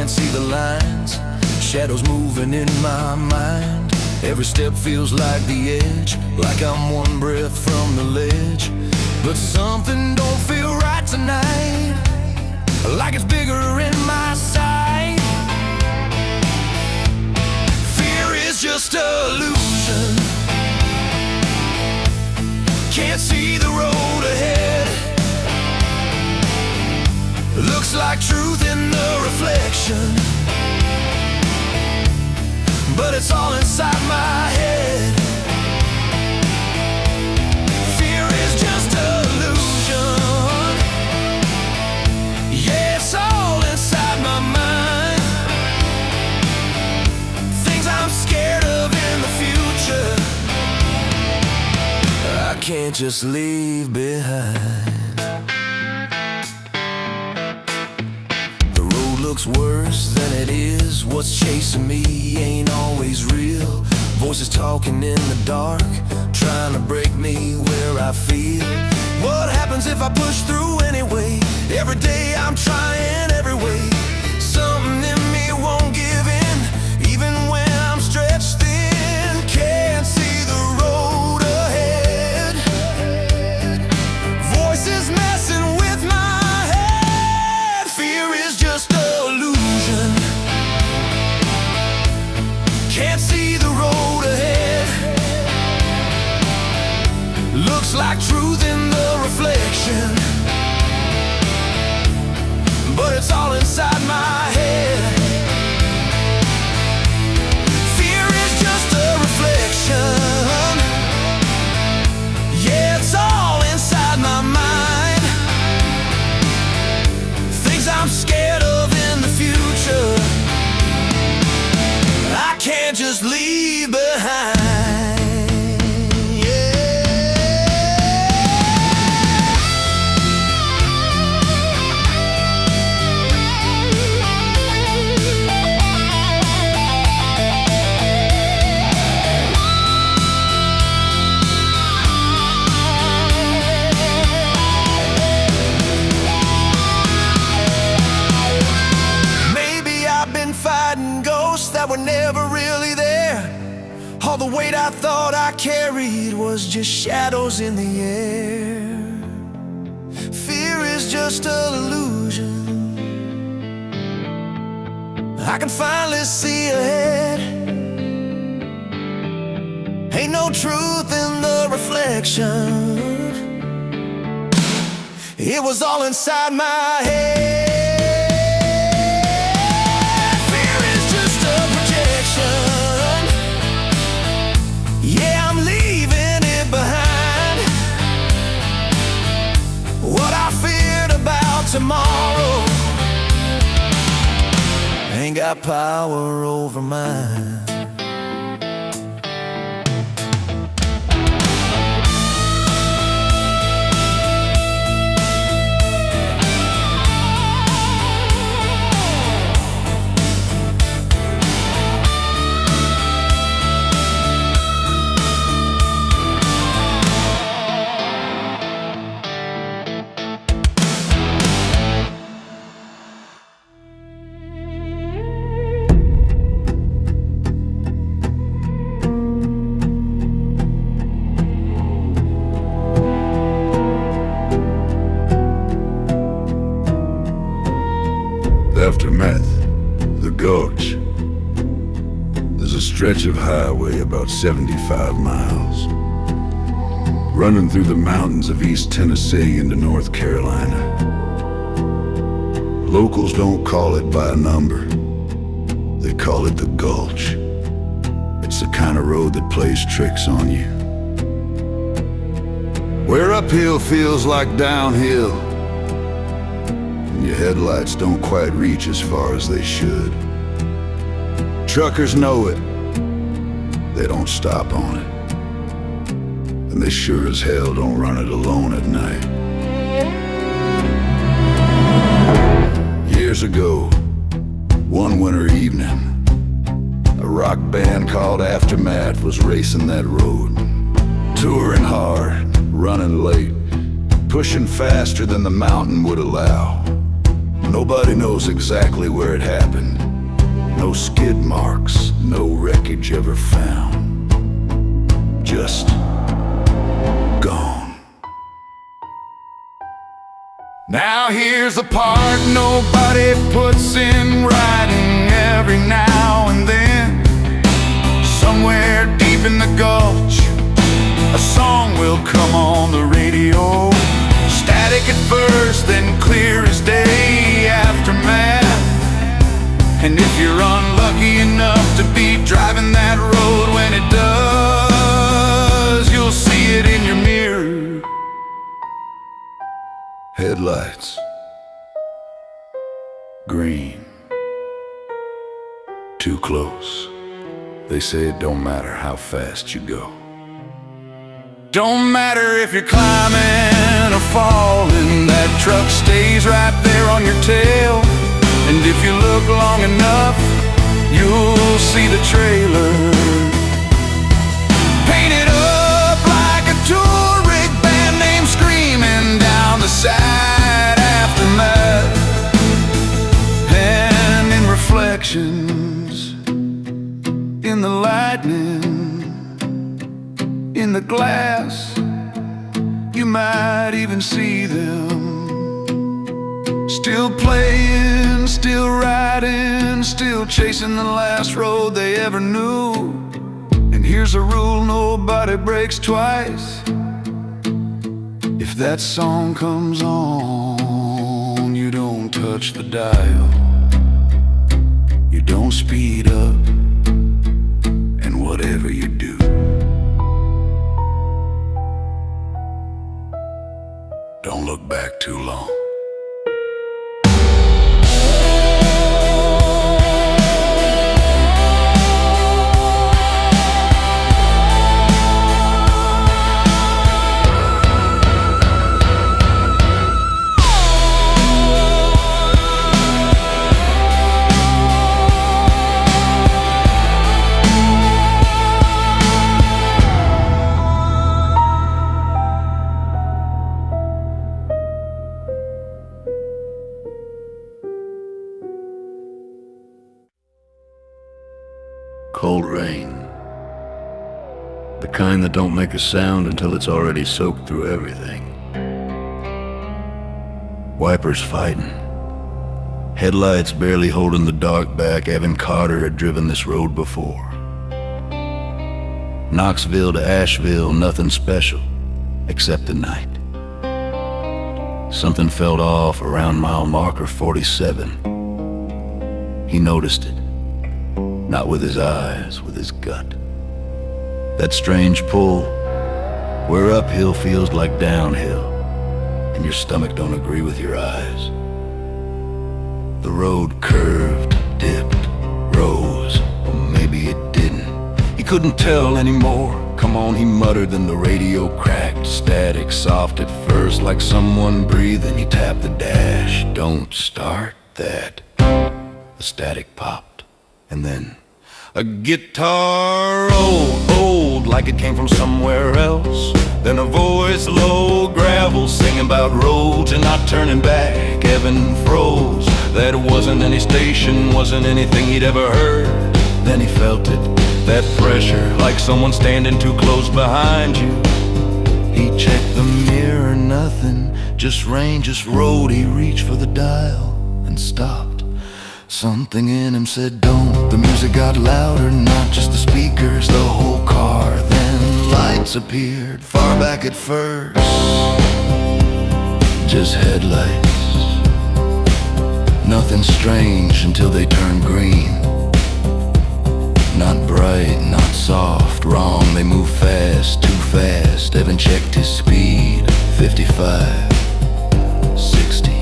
can't see the lines. Shadows moving in my mind. Every step feels like the edge, like I'm one breath from the ledge. But something don't feel right tonight, like it's bigger in my sight. Fear is just an illusion. Can't see the road ahead. Looks like truth in the reflection, but it's all inside my head. Fear is just an illusion. Yeah, it's all inside my mind. Things I'm scared of in the future, I can't just leave behind. Looks worse than it is. What's chasing me ain't always real. Voices talking in the dark, trying to break me where I feel. What happens if I push through anyway? Every day I'm trying every way. Something in me won't give in, even when I'm stretched thin. Can't see the road ahead. Voices messing with my head. Fear is just a can't see the road ahead. Looks like truth in the reflection, but it's all inside my head. Fear is just a reflection. Yeah, it's all inside my mind. Things I'm scared of in the future, I can't just leave behind. Maybe I've been fighting ghosts that were never really there. All the weight I thought I carried was just shadows in the air. Fear is just an illusion. I can finally see ahead. Ain't no truth in the reflection. It was all inside my head. Yeah, I'm leaving it behind. What I feared about tomorrow ain't got power over mine. Aftermath, the Gulch. There's a stretch of highway about 75 miles, running through the mountains of East Tennessee into North Carolina. Locals don't call it by a number, they call it the Gulch. It's the kind of road that plays tricks on you, where uphill feels like downhill, your headlights don't quite reach as far as they should. Truckers know it, they don't stop on it, and they sure as hell don't run it alone at night. Years ago, one winter evening, a rock band called Aftermath was racing that road, touring hard, running late, pushing faster than the mountain would allow. Nobody knows exactly where it happened. No skid marks, no wreckage ever found. Just gone. Now here's the part nobody puts in writing. Every now and then, somewhere deep in the gulch, a song will come on the radio. Static at first, then clear as day, aftermath. And if you're unlucky enough to be driving that road when it does, you'll see it in your mirror. Headlights, green, too close. They say it don't matter how fast you go. Don't matter if you're climbing or falling, that truck stays right there on your tail. And if you look long enough, you'll see the trailer painted up like a tour rig band name screaming down the side, aftermath. And in reflections, in the lightning, in the glass, you might even see them. Still playing, still riding, still chasing the last road they ever knew. And here's a rule nobody breaks twice. If that song comes on, you don't touch the dial. You don't speed up, and whatever you do, don't look back too long. Cold rain. The kind that don't make a sound until it's already soaked through everything. Wipers fighting. Headlights barely holding the dark back. Evan Carter had driven this road before. Knoxville to Asheville, nothing special, except the night. Something felt off around mile marker 47. He noticed it. Not with his eyes, with his gut. That strange pull, where uphill feels like downhill, and your stomach don't agree with your eyes. The road curved, dipped, rose, or maybe it didn't. He couldn't tell anymore. Come on, he muttered, then the radio cracked. Static, soft at first, like someone breathing. He tapped the dash. Don't start that. The static popped. And then a guitar, old, like it came from somewhere else. Then a voice, low gravel, singing about roads and not turning back. Evan froze. That wasn't any station, wasn't anything he'd ever heard. Then he felt it, that pressure, like someone standing too close behind you. He checked the mirror, nothing, just rain, just road. He reached for the dial and stopped. Something in him said don't. The music got louder, not just the speakers, the whole car. Then lights appeared, far back at first, just headlights. Nothing strange until they turned green. Not bright, not soft, wrong. They move fast, too fast. Evan checked his speed, 55, 60,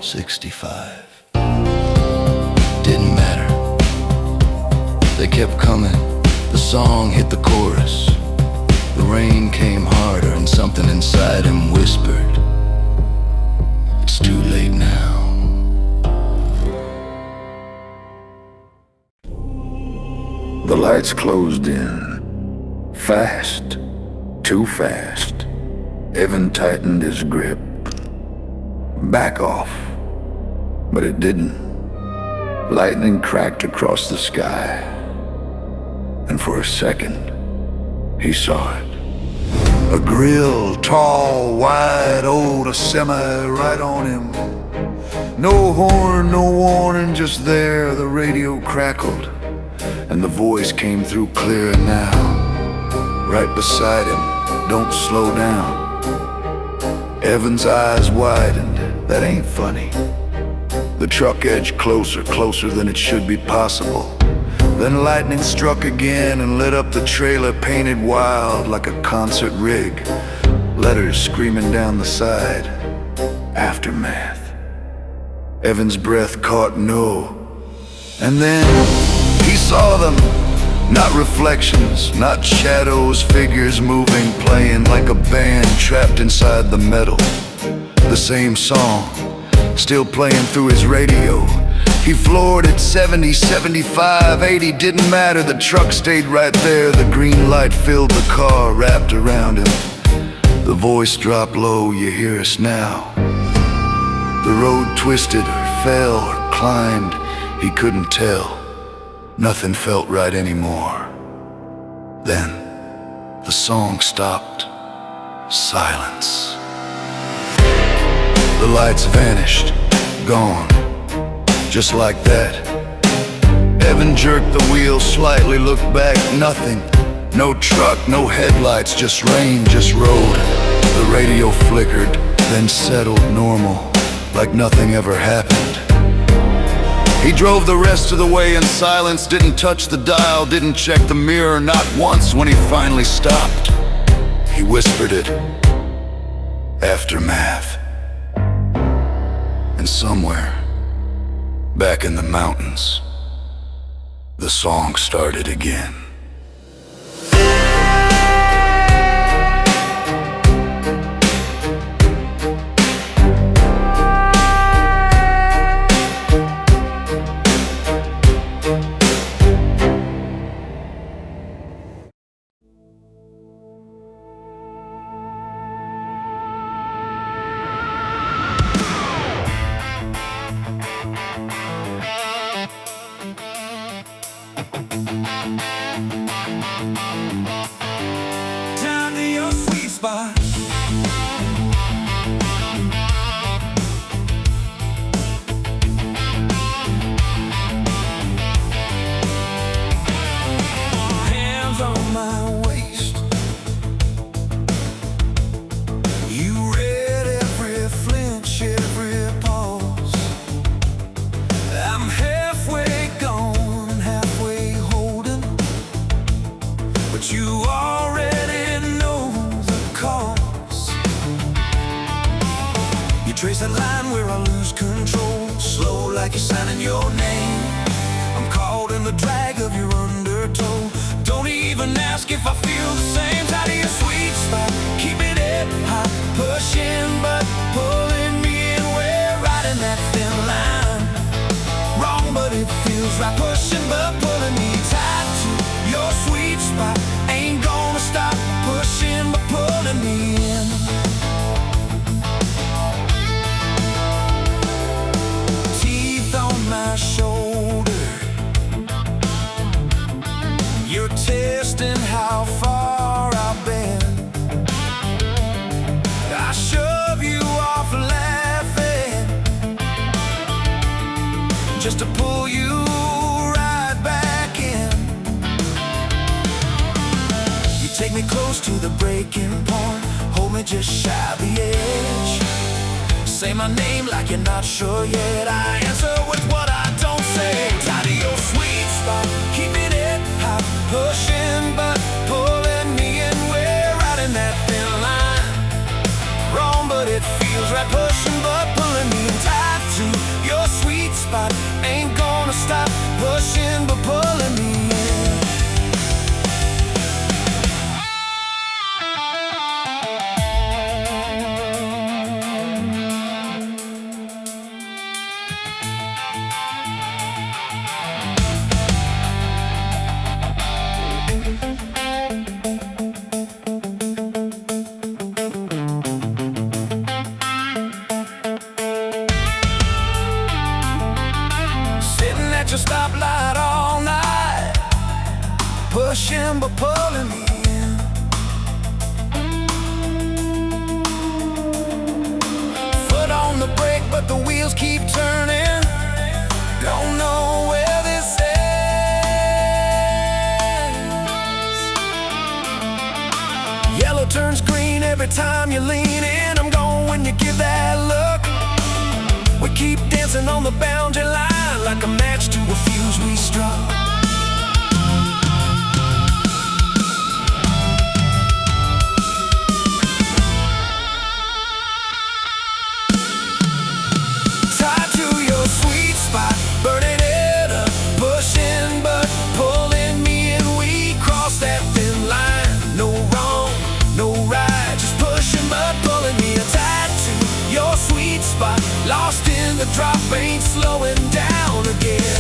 65. Didn't matter. They kept coming. The song hit the chorus. The rain came harder and something inside him whispered, it's too late now. The lights closed in. Fast. Too fast. Evan tightened his grip. Back off. But it didn't. Lightning cracked across the sky, and for a second, he saw it. A grill, tall, wide, old, a semi right on him. No horn, no warning, just there. The radio crackled, and the voice came through clearer now. Right beside him, don't slow down. Evan's eyes widened, that ain't funny. The truck edged closer, closer than it should be possible. Then lightning struck again and lit up the trailer, painted wild like a concert rig. Letters screaming down the side. Aftermath. Evan's breath caught no. And then he saw them. Not reflections, not shadows, figures moving, playing like a band trapped inside the metal. The same song, still playing through his radio. He floored at 70, 75, 80, didn't matter. The truck stayed right there. The green light filled the car, wrapped around him. The voice dropped low, you hear us now. The road twisted or fell or climbed, he couldn't tell. Nothing felt right anymore. Then the song stopped. Silence. The lights vanished, gone, just like that. Evan jerked the wheel slightly, looked back, nothing. No truck, no headlights, just rain, just road. The radio flickered, then settled normal, like nothing ever happened. He drove the rest of the way in silence, didn't touch the dial, didn't check the mirror, not once. When he finally stopped, he whispered it. Aftermath. And somewhere, back in the mountains, the song started again. Down to your sweet spot. Hands on my waist. You read every flinch, every pause. I'm halfway gone, halfway holding, but you already know the cause. You trace that line where I lose control, slow like you're signing your name. I'm caught in the drag of your undertow. Don't even ask if I feel the same. Tied to your sweet spot, keeping it hot, pushing but pulling me in. We're riding that thin line. Wrong, but it feels right. Pushing but pulling me tight to your sweet spot. Ain't gonna stop pushing but pulling me in. Teeth on my shoulder. You're testing how far I've been. I shove you off laughing, just to pull you right back in. You take me close to the breaking point, hold me just shy of the edge. Say my name like you're not sure yet. I answer with what I don't say. Tied to your sweet spot, keeping it hot, pushing but pulling me in. We're riding that thin line. Wrong, but it feels right. Pushing but pulling me in. Tied to your sweet spot, ain't gonna stop pushing but pulling me in. turns green every time you lean in. I'm gone when you give that look. We keep dancing on the boundary line like a match to a fuse we struck. Tied to your sweet spot, burning it up, pushing but pulling me in. We cross that thin line. No wrong, no right, just pushing but pulling me. Tied to your sweet spot, lost in the drop, ain't slowing down again.